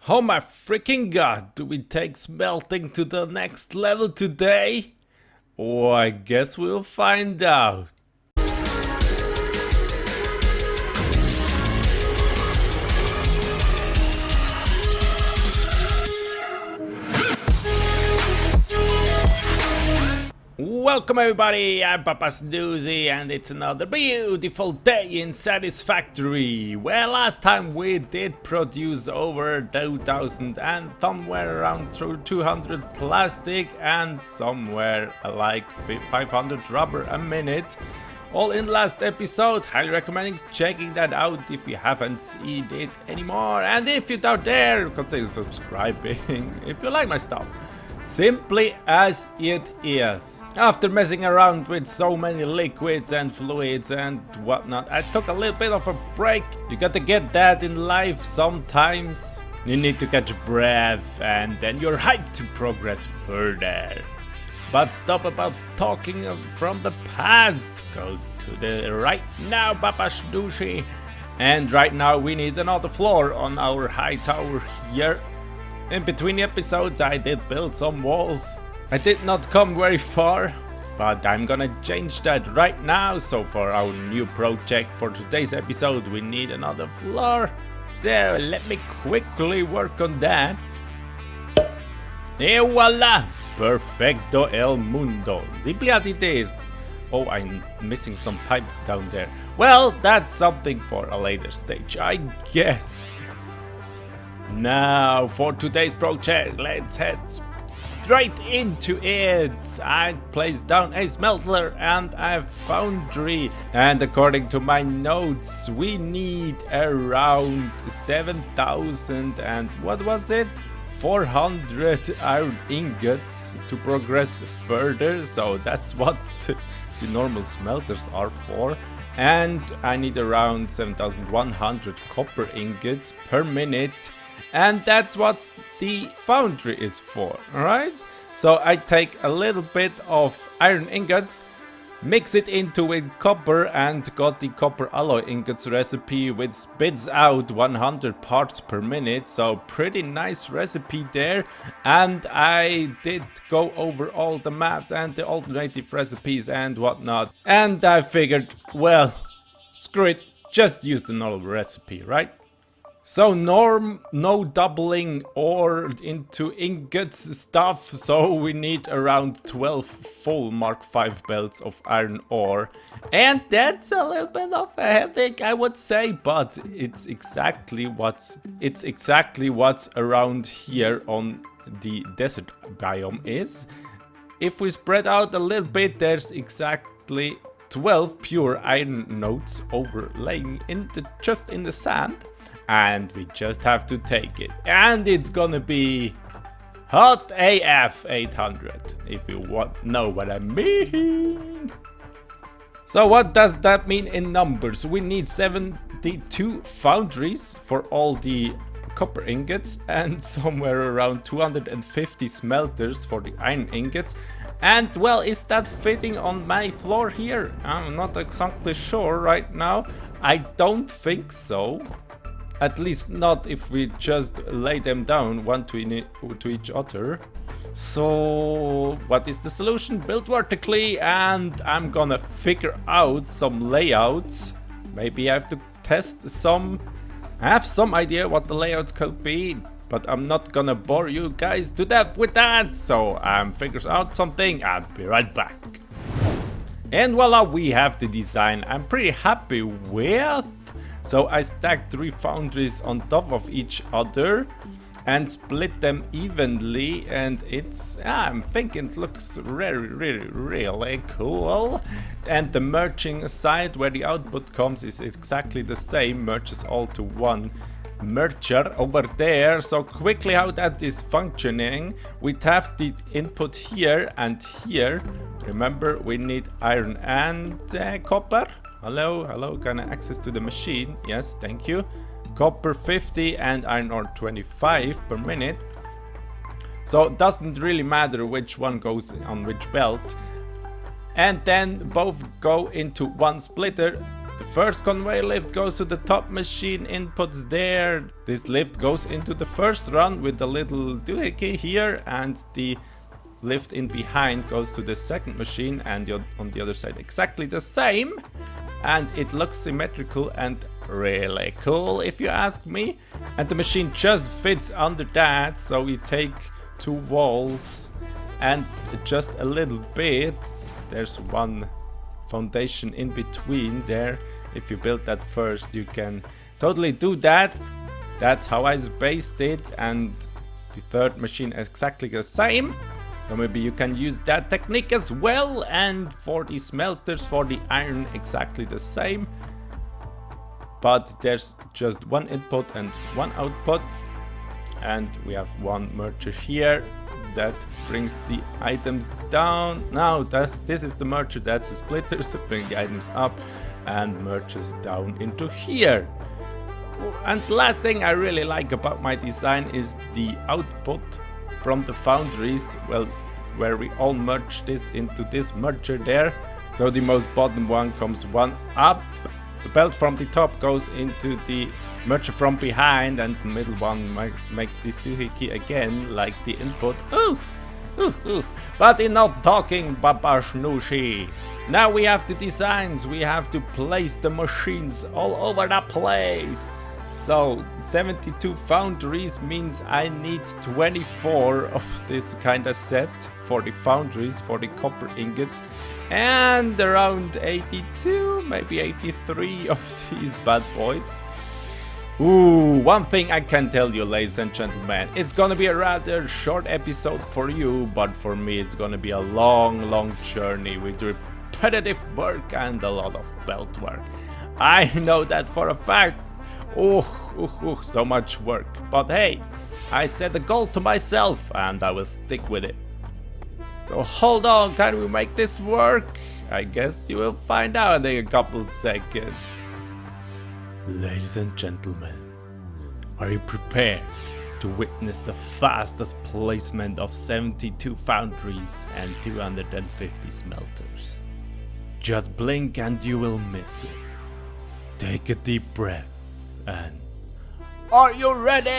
Oh my freaking god, do we take smelting to the next level today? Oh, I guess we'll find out. Welcome everybody, I'm Papa Snusi and it's another beautiful day in Satisfactory. Well, last time we did produce over 2000 and somewhere around 200 plastic and somewhere like 500 rubber a minute. All in last episode, highly recommending checking that out if you haven't seen it anymore. And if you don't dare, consider subscribing if you like my stuff. Simply as it is. After messing around with so many liquids and fluids and whatnot, I took a little bit of a break. You gotta get that in life sometimes. You need to catch a breath and then you're hyped to progress further. But stop about talking from the past. Go to the right now, Papa Snusi. And right now we need another floor on our high tower here. In between episodes I did build some walls. I did not come very far, but I'm gonna change that right now. So for our new project for today's episode we need another floor. So let me quickly work on that. Et voila! Perfecto el mundo. Simply as it is. Oh, I'm missing some pipes down there. Well, that's something for a later stage, I guess. Now for today's project, let's head straight into it. I placed down a smelter and a foundry, and according to my notes we need around 7,000 and what was it? 400 iron ingots to progress further, so that's what the normal smelters are for. And I need around 7,100 copper ingots per minute. And that's what the foundry is for, alright? So I take a little bit of iron ingots, mix it into with copper and got the copper alloy ingots recipe which spits out 100 parts per minute. So pretty nice recipe there. And I did go over all the maps and the alternative recipes and whatnot. And I figured, well, screw it, just use the normal recipe, right? So no doubling ore into ingots stuff, so we need around 12 full Mark V belts of iron ore. And that's a little bit of a headache, I would say, but it's exactly what's around here on the desert biome is. If we spread out a little bit, there's exactly 12 pure iron nodes overlaying just in the sand. And we just have to take it, and it's gonna be hot AF 800 if you know what I mean. So what does that mean in numbers? We need 72 foundries for all the copper ingots and somewhere around 250 smelters for the iron ingots. And well, is that fitting on my floor here? I'm not exactly sure right now. I don't think so. At least not if we just lay them down one to each other. So what is the solution? Build vertically, and I'm gonna figure out some layouts. Maybe I have to test some. I have some idea what the layouts could be, but I'm not gonna bore you guys to death with that. So figures out something. I'll be right back. And voila, we have the design I'm pretty happy with. So I stacked 3 foundries on top of each other and split them evenly, and I'm thinking it looks really cool. And the merging side where the output comes is exactly the same, merges all to one merger over there. So quickly how that is functioning, we have the input here and here. Remember, we need iron and copper. Hello, can I access to the machine? Yes, thank you. Copper 50 and iron ore 25 per minute. So it doesn't really matter which one goes on which belt. And then both go into one splitter The first conveyor lift goes to the top machine, inputs there. This lift goes into the first run with the little doohickey here, and the lift in behind goes to the second machine, and on the other side exactly the same. And it looks symmetrical and really cool if you ask me. And the machine just fits under that, so we take 2 walls and just a little bit. There's one foundation in between there. If you build that first, you can totally do that. That's how I spaced it, and the third machine exactly the same. So maybe you can use that technique as well. And for the smelters, for the iron, exactly the same. But there's just one input and one output. And we have one merger here that brings the items down. Now this is the merger, that's the splitters, bring the items up and merges down into here. And the last thing I really like about my design is the output from the foundries, well, where we all merge this into this merger there. So the most bottom one comes one up, the belt from the top goes into the merger from behind, and the middle one makes this doohickey again, like the input. Oof, oof, oof. But enough talking, Baba Snusi. Now we have the designs, we have to place the machines all over the place. So 72 foundries means I need 24 of this kind of set for the foundries, for the copper ingots, and around 82, maybe 83 of these bad boys. Ooh, one thing I can tell you, ladies and gentlemen, it's gonna be a rather short episode for you, but for me it's gonna be a long journey with repetitive work and a lot of belt work. I know that for a fact. So much work. But hey, I set a goal to myself and I will stick with it. So hold on, can we make this work? I guess you will find out in a couple seconds. Ladies and gentlemen, are you prepared to witness the fastest placement of 72 foundries and 250 smelters? Just blink and you will miss it. Take a deep breath. And are you ready?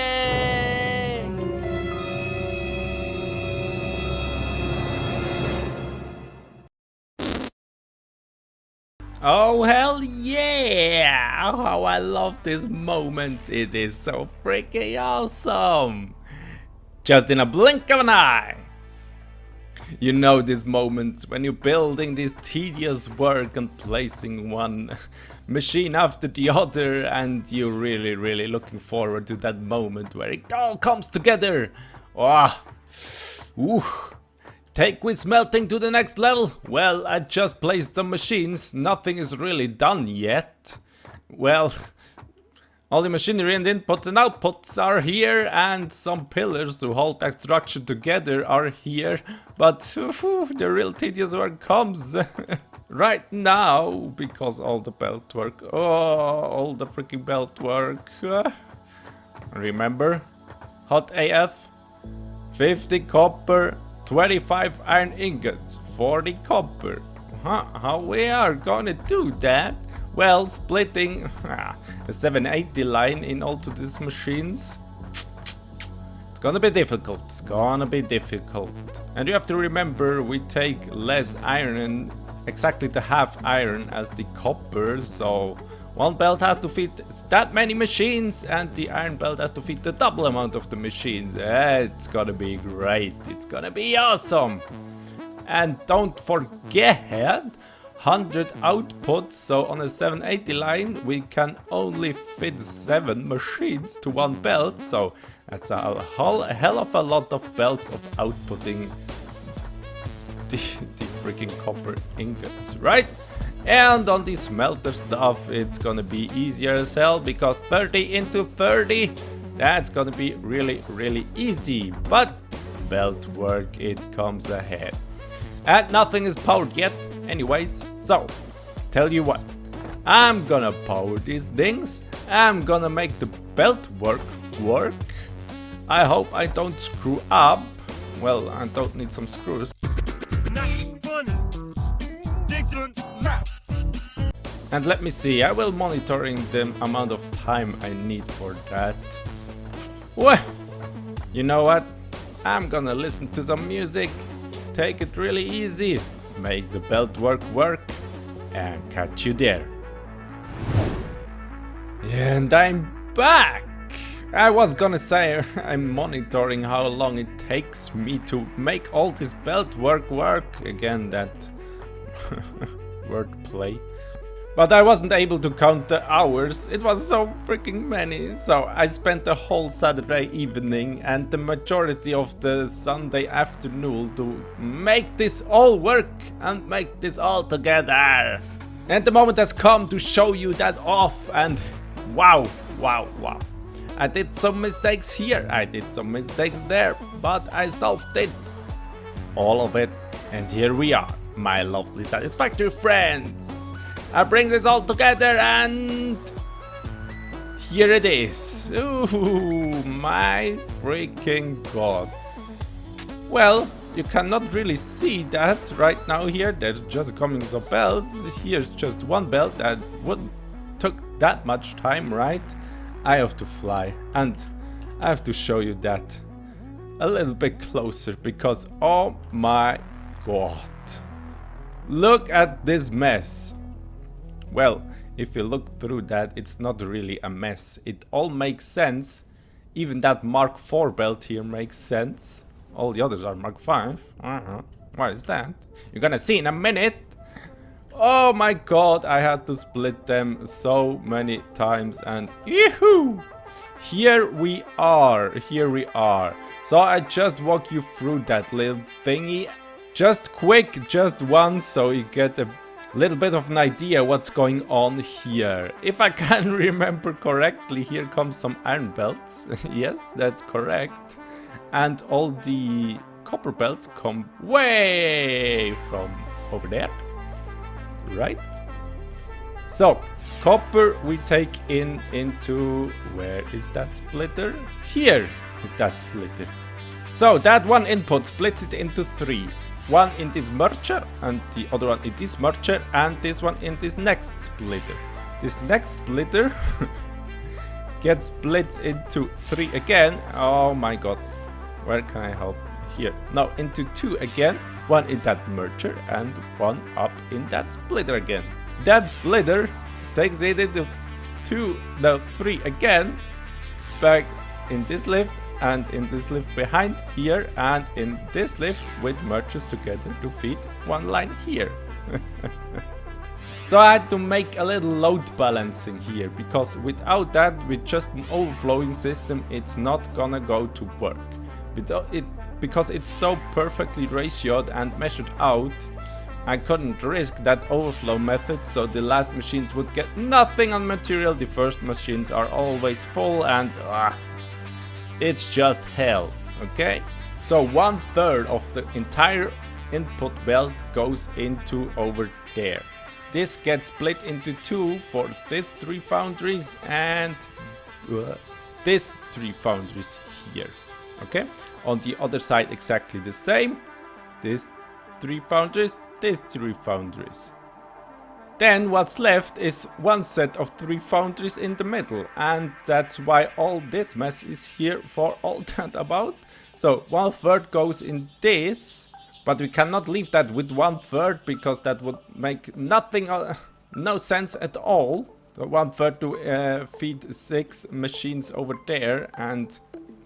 Oh hell yeah! Oh, how I love this moment. It is so freaking awesome. Just in a blink of an eye. You know this moment when you're building this tedious work and placing one machine after the other, and you're really looking forward to that moment where it all comes together. Take with smelting to the next level. Well, I just placed some machines, nothing is really done yet. Well, all the machinery and inputs and outputs are here, and some pillars to hold that structure together are here, but the real tedious work comes right now, because all the belt work, all the freaking belt work. Remember? Hot AF, 50 copper, 25 iron ingots, 40 copper. How we are gonna do that? Well, splitting a 780 line in all to these machines, it's gonna be difficult, And you have to remember, we take less iron, exactly the half iron as the copper, so one belt has to fit that many machines, and the iron belt has to fit the double amount of the machines. It's gonna be great, it's gonna be awesome. And don't forget, 100 outputs, so on a 780 line we can only fit 7 machines to one belt, so that's a hell of a lot of belts of outputting the freaking copper ingots, right? And on the smelter stuff, it's gonna be easier as hell, because 30 into 30, that's gonna be really easy, but belt work, it comes ahead. And nothing is powered yet anyways, so tell you what, I'm gonna power these things, I'm gonna make the belt work. I hope I don't screw up. Well, I don't need some screws. And let me see, I will monitoring the amount of time I need for that. Well, you know what? I'm gonna listen to some music, take it really easy, make the belt work, and catch you there. And I'm back! I was gonna say I'm monitoring how long it takes me to make all this belt work. Again, that wordplay. But I wasn't able to count the hours, it was so freaking many. So I spent the whole Saturday evening and the majority of the Sunday afternoon to make this all work and make this all together. And the moment has come to show you that off, and wow. I did some mistakes here, I did some mistakes there, but I solved it. All of it. And here we are, my lovely Satisfactory friends. I bring this all together and here it is. Ooh, my freaking god. Well, you cannot really see that right now here. There's just coming some belts. Here's just one belt that wouldn't took that much time, right? I have to fly and I have to show you that a little bit closer because oh my god. Look at this mess. Well, if you look through that, it's not really a mess. It all makes sense. Even that Mark IV belt here makes sense. All the others are Mark V. Why is that? You're gonna see in a minute. Oh my god, I had to split them so many times and yee-hoo! Here we are. So I just walk you through that little thingy. Just quick, just once, so you get a little bit of an idea what's going on here. If I can remember correctly, here comes some iron belts. Yes, that's correct. And all the copper belts come way from over there. Right? So, copper we take into... Where is that splitter? Here is that splitter. So, that one input splits it into 3. One in this merger, and the other one in this merger, and this one in this next splitter. This next splitter gets split into 3 again. Oh my god. Where can I help? Here. Now into 2 again. One in that merger and one up in that splitter again. That splitter takes it into 3 again. Back in this lift. And in this lift behind here, and in this lift, which merges together to feed one line here. So I had to make a little load balancing here, because without that, with just an overflowing system, it's not gonna go to work. Because it's so perfectly ratioed and measured out, I couldn't risk that overflow method, so the last machines would get nothing on material. The first machines are always full and it's just hell, okay? So 1/3 of the entire input belt goes into over there. This gets split into 2 for these 3 foundries and these 3 foundries here, okay? On the other side exactly the same. These 3 foundries, these 3 foundries. Then what's left is one set of 3 foundries in the middle, and that's why all this mess is here for all that about. So 1/3 goes in this, but we cannot leave that with 1/3 because that would make nothing, no sense at all. So 1/3 to feed 6 machines over there and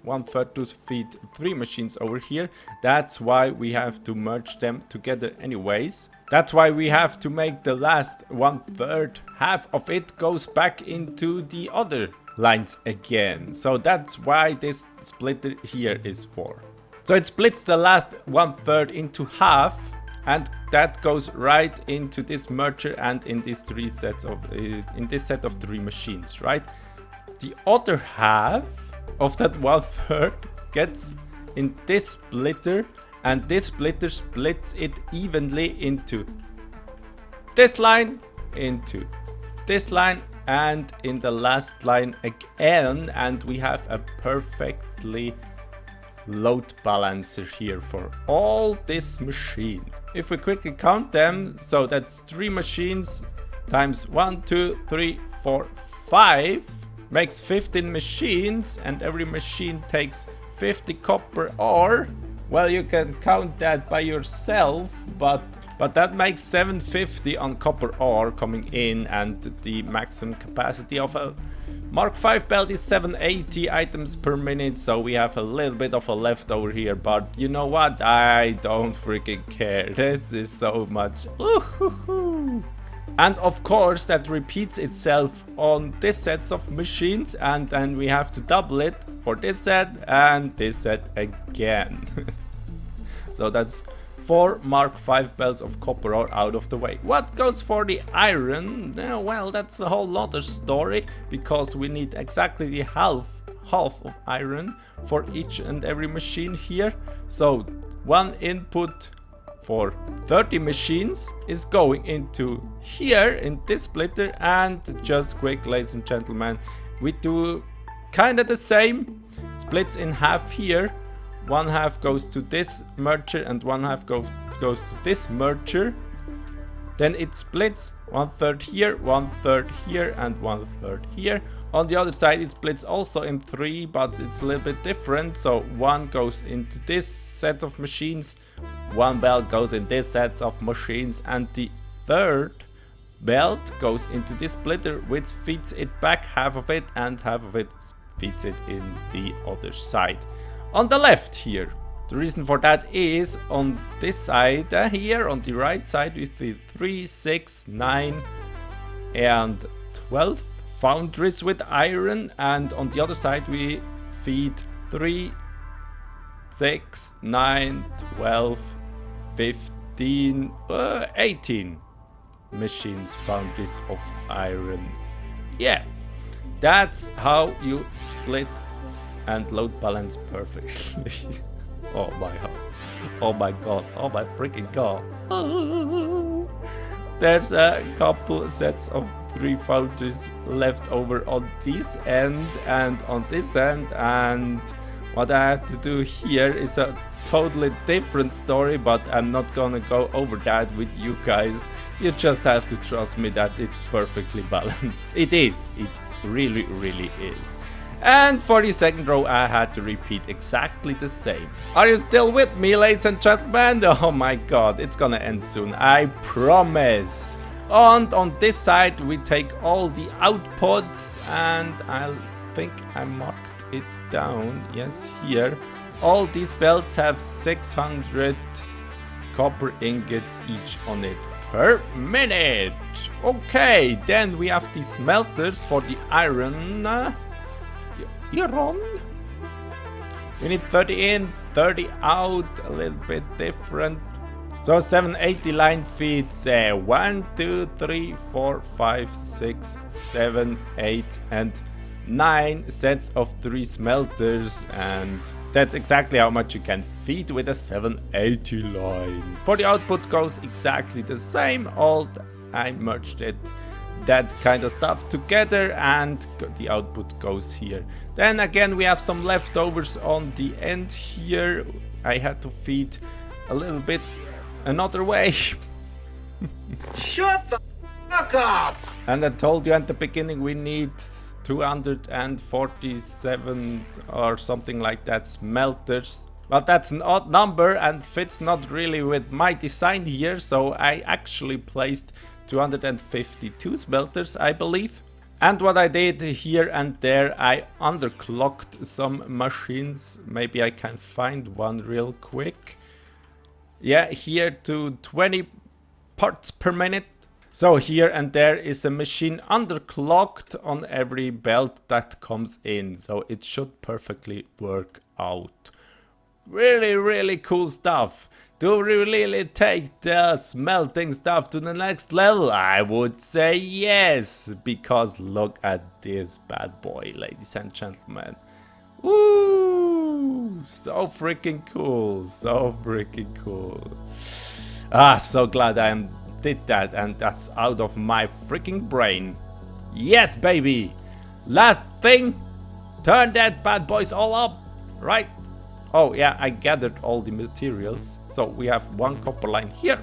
1/3 to feed 3 machines over here. That's why we have to merge them together anyways. That's why we have to make the last 1/3. Half of it goes back into the other lines again. So that's why this splitter here is for. So it splits the last 1/3 into half, and that goes right into this merger and in these 3 sets of in this set of 3 machines, right? The other half of that 1/3 gets in this splitter. And this splitter splits it evenly into this line, into this line, and in the last line again. And we have a perfectly load balancer here for all these machines. If we quickly count them, so that's 3 machines times 1, 2, 3, 4, 5 makes 15 machines, and every machine takes 50 copper ore. Well, you can count that by yourself, but that makes 750 on copper ore coming in, and the maximum capacity of a Mark 5 belt is 780 items per minute, so we have a little bit of a leftover here, but you know what? I don't freaking care. This is so much. Ooh-hoo-hoo. And of course that repeats itself on this sets of machines, and then we have to double it for this set and this set again. So that's 4 Mark 5 belts of copper ore out of the way. What goes for the iron? Well, that's a whole other story, because we need exactly the half of iron for each and every machine here. So one input for 30 machines is going into here in this splitter, and just quick, ladies and gentlemen, we do kind of the same. Splits in half here. One half goes to this merger and one half goes to this merger. Then it splits 1/3 here, 1/3 here, and 1/3 here. On the other side it splits also in 3, but it's a little bit different. So one goes into this set of machines, one belt goes in this set of machines, and the third belt goes into this splitter, which feeds it back, half of it, and half of it feeds it in the other side. On the left here, the reason for that is on this side here, on the right side, with the 3, 6, 9, and 12 foundries with iron, and on the other side we feed 3, 6, 9, 12, 15, 18 machines, foundries of iron. Yeah, that's how you split and load balance perfectly. Oh my god, oh my god, oh my freaking god. There's a couple sets of 3 foundries left over on this end and on this end, and what I have to do here is a totally different story, but I'm not gonna go over that with you guys. You just have to trust me that it's perfectly balanced. It is, it really is. And for the second row I had to repeat exactly the same. Are you still with me, ladies and gentlemen? Oh my god, it's gonna end soon, I promise. And on this side we take all the outputs, and I think I marked it down, yes, here. All these belts have 600 copper ingots each on it per minute. Okay, then we have the smelters for the iron. We need 30 in, 30 out, a little bit different. So 780 line feeds 1, 2, 3, 4, 5, 6, 7, 8, and 9 sets of 3 smelters, and that's exactly how much you can feed with a 780 line. For the output goes exactly the same. I merged it, that kind of stuff together, and the output goes here. Then again we have some leftovers on the end here. I had to feed a little bit another way. Shut the fuck up! And I told you at the beginning we need 247 or something like that smelters. But that's an odd number and fits not really with my design here, so I actually placed 252 smelters, I believe. And what I did here and there, I underclocked some machines. Maybe I can find one real quick. Yeah, here to 20 parts per minute. So here and there is a machine underclocked on every belt that comes in. So it should perfectly work out. Really cool stuff. Do we really take the smelting stuff to the next level? I would say yes, because look at this bad boy, ladies and gentlemen. Woo! So freaking cool, so freaking cool. So glad I did that, and that's out of my freaking brain. Yes, baby! Last thing, turn that bad boys all up, right? Oh yeah, I gathered all the materials. So we have 1 copper line here,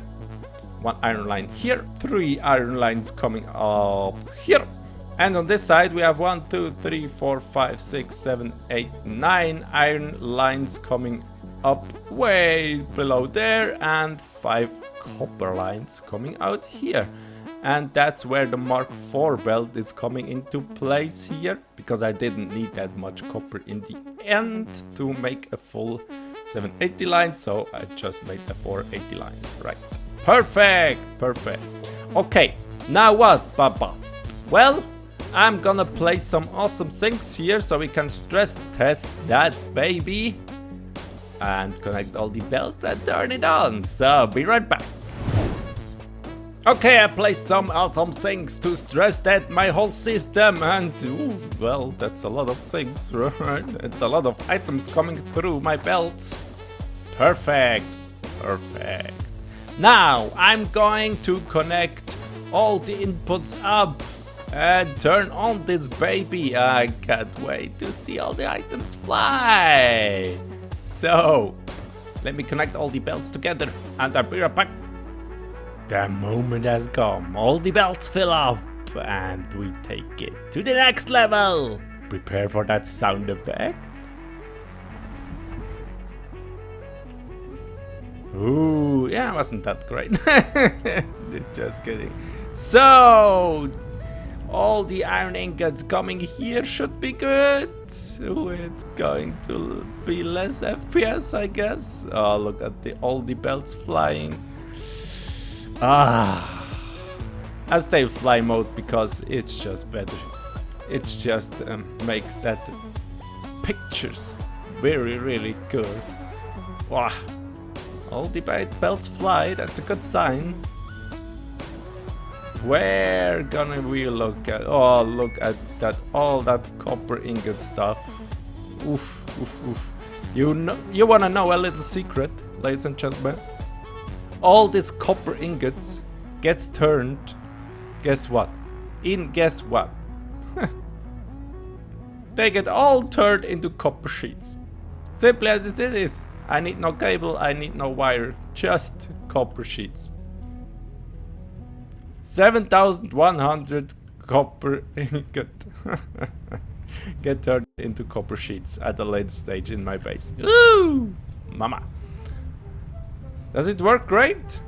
1 iron line here, 3 iron lines coming up here. And on this side we have 1, 2, 3, 4, 5, 6, 7, 8, 9 iron lines coming up way below there, and 5 copper lines coming out here. And that's where the Mark IV belt is coming into place here, because I didn't need that much copper in the end to make a full 780 line, so I just made a 480 line, right? Perfect, perfect. Okay, now what, Baba? Well, I'm gonna place some awesome things here so we can stress test that baby and connect all the belts and turn it on. So be right back. Okay, I placed some awesome things to stress test my whole system, and ooh, well, that's a lot of things, right? It's a lot of items coming through my belts. Perfect, perfect. Now I'm going to connect all the inputs up and turn on this baby. I can't wait to see all the items fly. So let me connect all the belts together and I'll be right back. The moment has come. All the belts fill up and we take it to the next level. Prepare for that sound effect. Ooh, yeah, wasn't that great? Just kidding. So, all the iron ingots coming here should be good. Ooh, it's going to be less FPS, I guess. Oh, look at all the belts flying. Ah, I'll stay fly mode because it's just better. It just makes that pictures very, really good. Wow. All the belts fly, that's a good sign. Where gonna we look at? Oh, look at that, all that copper ingot stuff. Oof, oof, oof. You wanna know a little secret, ladies and gentlemen? All these copper ingots gets turned, guess what? Guess what? They get all turned into copper sheets. Simply as it is. I need no cable, I need no wire, just copper sheets. 7,100 copper ingot get turned into copper sheets at a later stage in my base. Ooh, mama. Does it work great?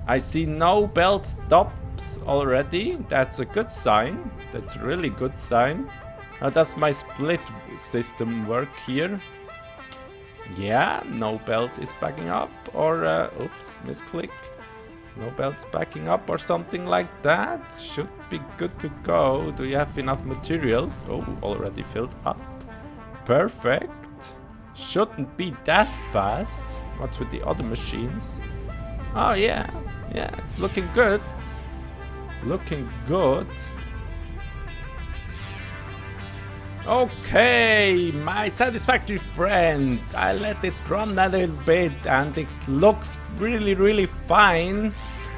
I see no belt stops already. That's a good sign. That's a really good sign. How does my split system work here? Yeah, no belt is backing up, or oops, misclick. No belt's backing up or something like that. Should be good to go. Do you have enough materials? Oh, already filled up. Perfect. Shouldn't be that fast. What's with the other machines? Oh yeah, yeah, looking good. Looking good. Okay, my Satisfactory friends, I let it run a little bit and it looks really, really fine.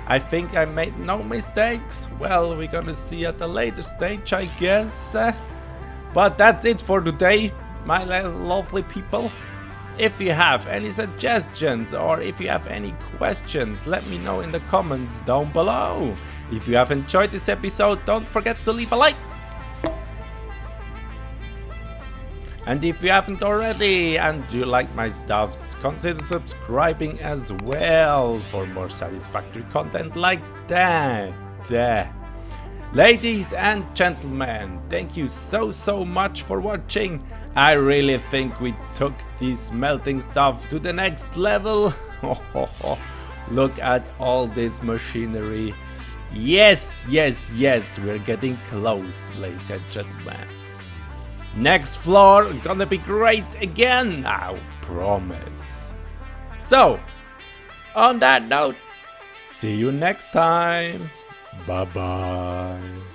I think I made no mistakes. Well, we're gonna see at a later stage, I guess. But that's it for today, my lovely people. If you have any suggestions or if you have any questions, let me know in the comments down below. If you have enjoyed this episode, don't forget to leave a like. And if you haven't already and you like my stuffs, consider subscribing as well for more Satisfactory content like that. Ladies and gentlemen, thank you so much for watching. I really think we took this smelting stuff to the next level. Look at all this machinery. Yes, we're getting close, ladies and gentlemen. Next floor gonna be great again, I promise. So, on that note, see you next time. Bye bye.